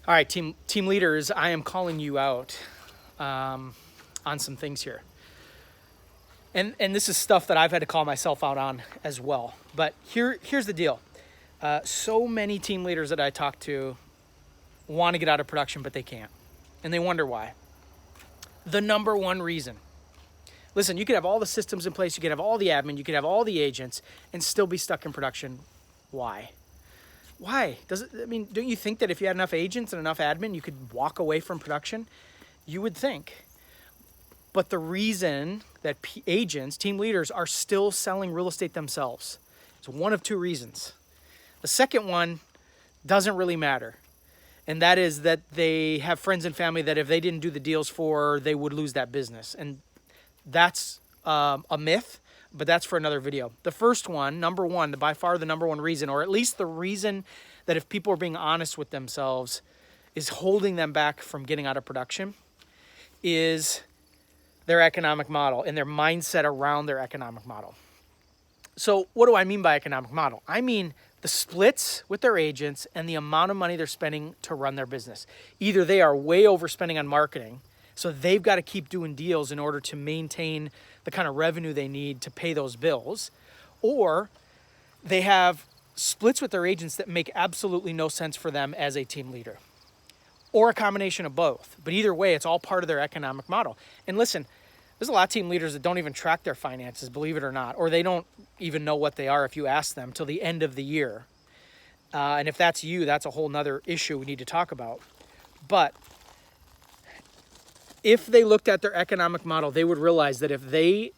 All right, team leaders, I am calling you out on some things here. And this is stuff that I've had to call myself out on as well. But here's the deal. So many team leaders that I talk to want to get out of production, but they can't. And they wonder why. The number one reason. Listen, you could have all the systems in place, you could have all the admin, you could have all the agents, and still be stuck in production. Why? Why? Don't you think that if you had enough agents and enough admin, you could walk away from production? You would think. But the reason that agents, team leaders, are still selling real estate themselves is one of two reasons. The second one doesn't really matter. And that is that they have friends and family that if they didn't do the deals for, they would lose that business. And that's a myth, but that's for another video. The first one, number one, by far the number one reason, or at least the reason that if people are being honest with themselves is holding them back from getting out of production, is their economic model and their mindset around their economic model. So what do I mean by economic model? I mean the splits with their agents and the amount of money they're spending to run their business. Either they are way overspending on marketing, so they've got to keep doing deals in order to maintain the kind of revenue they need to pay those bills, or they have splits with their agents that make absolutely no sense for them as a team leader, or a combination of both. But either way, it's all part of their economic model. And listen, there's a lot of team leaders that don't even track their finances, believe it or not, or they don't even know what they are if you ask them till the end of the year. And if that's you, that's a whole nother issue we need to talk about. But if they looked at their economic model, they would realize that if they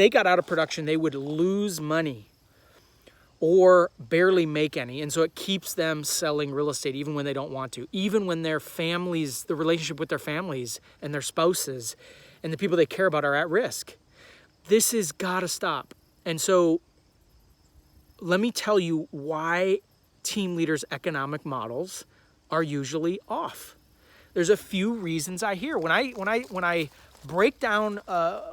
got out of production, they would lose money or barely make any. And so it keeps them selling real estate even when they don't want to, even when their families, the relationship with their families and their spouses and the people they care about are at risk. This has got to stop. And so let me tell you why team leaders' economic models are usually off. There's a few reasons I hear. When I break down,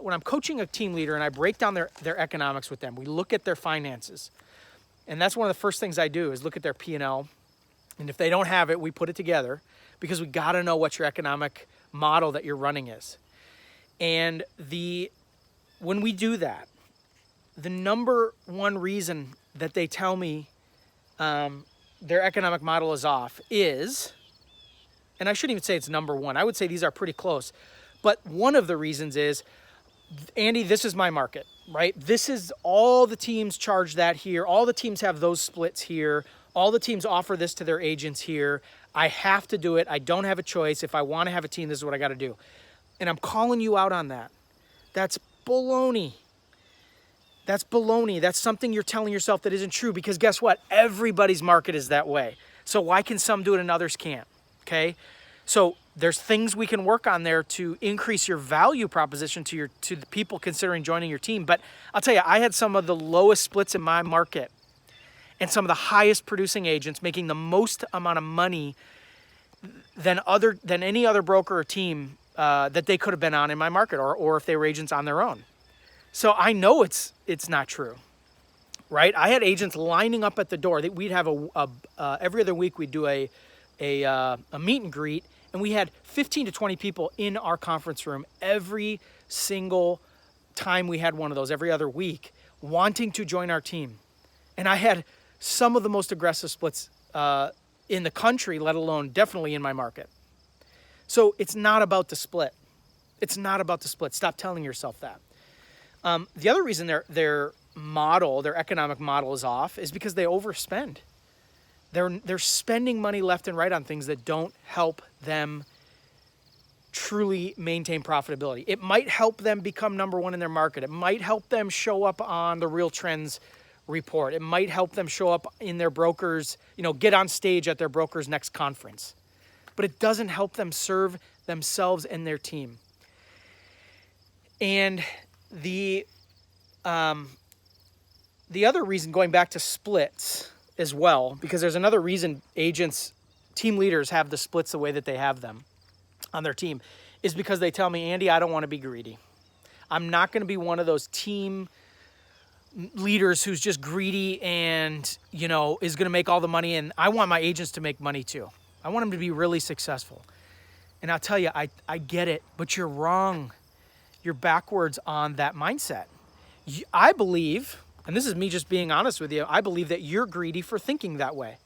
when I'm coaching a team leader and I break down their economics with them, we look at their finances. And that's one of the first things I do is look at their P&L. And if they don't have it, we put it together because we got to know what your economic model that you're running is. And when we do that, the number one reason that they tell me their economic model is off is, and I shouldn't even say it's number one. I would say these are pretty close. But one of the reasons is, Andy, this is my market, right? This is all the teams charge that here. All the teams have those splits here. All the teams offer this to their agents here. I have to do it. I don't have a choice. If I want to have a team, this is what I got to do. And I'm calling you out on that. That's baloney. That's baloney. That's something you're telling yourself that isn't true because guess what? Everybody's market is that way. So why can some do it and others can't? Okay? So there's things we can work on there to increase your value proposition to the people considering joining your team. But I'll tell you, I had some of the lowest splits in my market and some of the highest producing agents making the most amount of money than any other broker or team that they could have been on in my market or if they were agents on their own. So I know it's not true, right? I had agents lining up at the door. We'd have every other week we'd do a meet and greet, and we had 15 to 20 people in our conference room every single time we had one of those, every other week, wanting to join our team. And I had some of the most aggressive splits in the country, let alone definitely in my market. So it's not about the split. It's not about the split. Stop telling yourself that. The other reason their economic model is off is because they overspend. They're spending money left and right on things that don't help them truly maintain profitability. It might help them become number one in their market. It might help them show up on the Real Trends report. It might help them show up in their brokers, get on stage at their broker's next conference. But it doesn't help them serve themselves and their team. And the other reason, going back to splits as well, because there's another reason team leaders have the splits the way that they have them on their team, is because they tell me, Andy, I don't want to be greedy. I'm not going to be one of those team leaders who's just greedy and, is going to make all the money, and I want my agents to make money too. I want them to be really successful. And I'll tell you, I get it, but you're wrong. You're backwards on that mindset. I believe, and this is me just being honest with you, I believe that you're greedy for thinking that way.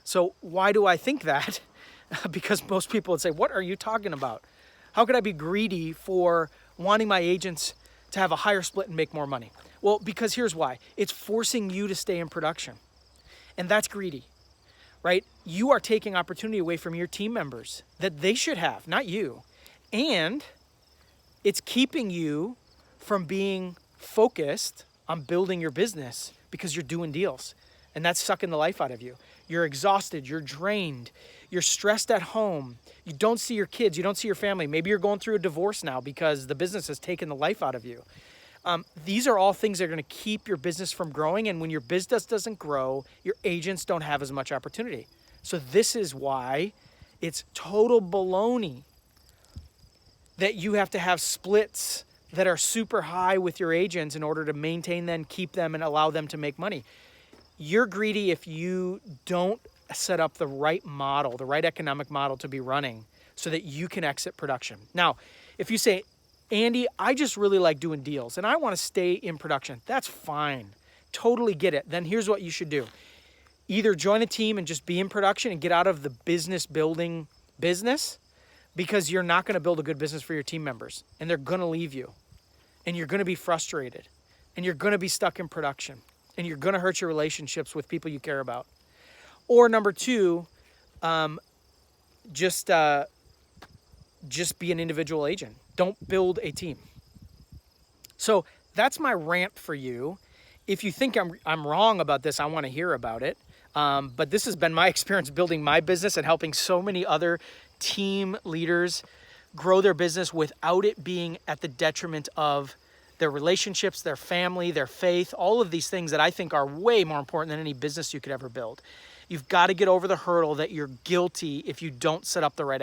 So why do I think that? Because most people would say, what are you talking about? How could I be greedy for wanting my agents to have a higher split and make more money? Well, because here's why. It's forcing you to stay in production. And that's greedy, right? You are taking opportunity away from your team members that they should have, not you. And it's keeping you from being focused on building your business because you're doing deals. And that's sucking the life out of you. You're exhausted, you're drained, you're stressed at home. You don't see your kids, you don't see your family. Maybe you're going through a divorce now because the business has taken the life out of you. These are all things that are going to keep your business from growing. And when your business doesn't grow, your agents don't have as much opportunity. So this is why it's total baloney that you have to have splits that are super high with your agents in order to maintain them, keep them, and allow them to make money. You're greedy if you don't set up the right model, the right economic model to be running so that you can exit production. Now, if you say, Andy, I just really like doing deals and I want to stay in production, that's fine. Totally get it. Then here's what you should do. Either join a team and just be in production and get out of the business building business, because you're not going to build a good business for your team members and they're going to leave you and you're going to be frustrated and you're going to be stuck in production and you're going to hurt your relationships with people you care about. Or number two, just be an individual agent. Don't build a team. So that's my rant for you. If you think I'm wrong about this, I want to hear about it. But this has been my experience building my business and helping so many other team leaders grow their business without it being at the detriment of their relationships, their family, their faith, all of these things that I think are way more important than any business you could ever build. You've got to get over the hurdle that you're guilty if you don't set up the right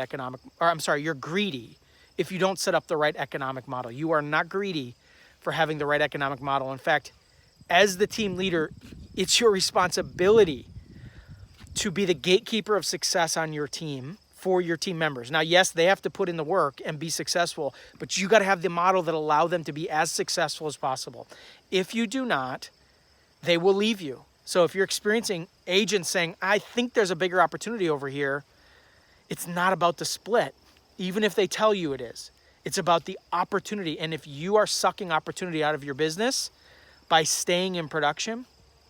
you're greedy if you don't set up the right economic model. You are not greedy for having the right economic model. In fact, as the team leader, it's your responsibility to be the gatekeeper of success on your team for your team members. Now, yes, they have to put in the work and be successful, but you got to have the model that allow them to be as successful as possible. If you do not, they will leave you. So if you're experiencing agents saying, I think there's a bigger opportunity over here, it's not about the split, even if they tell you it is. It's about the opportunity. And if you are sucking opportunity out of your business by staying in production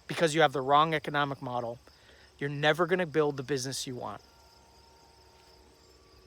because you have the wrong economic model, you're never going to build the business you want.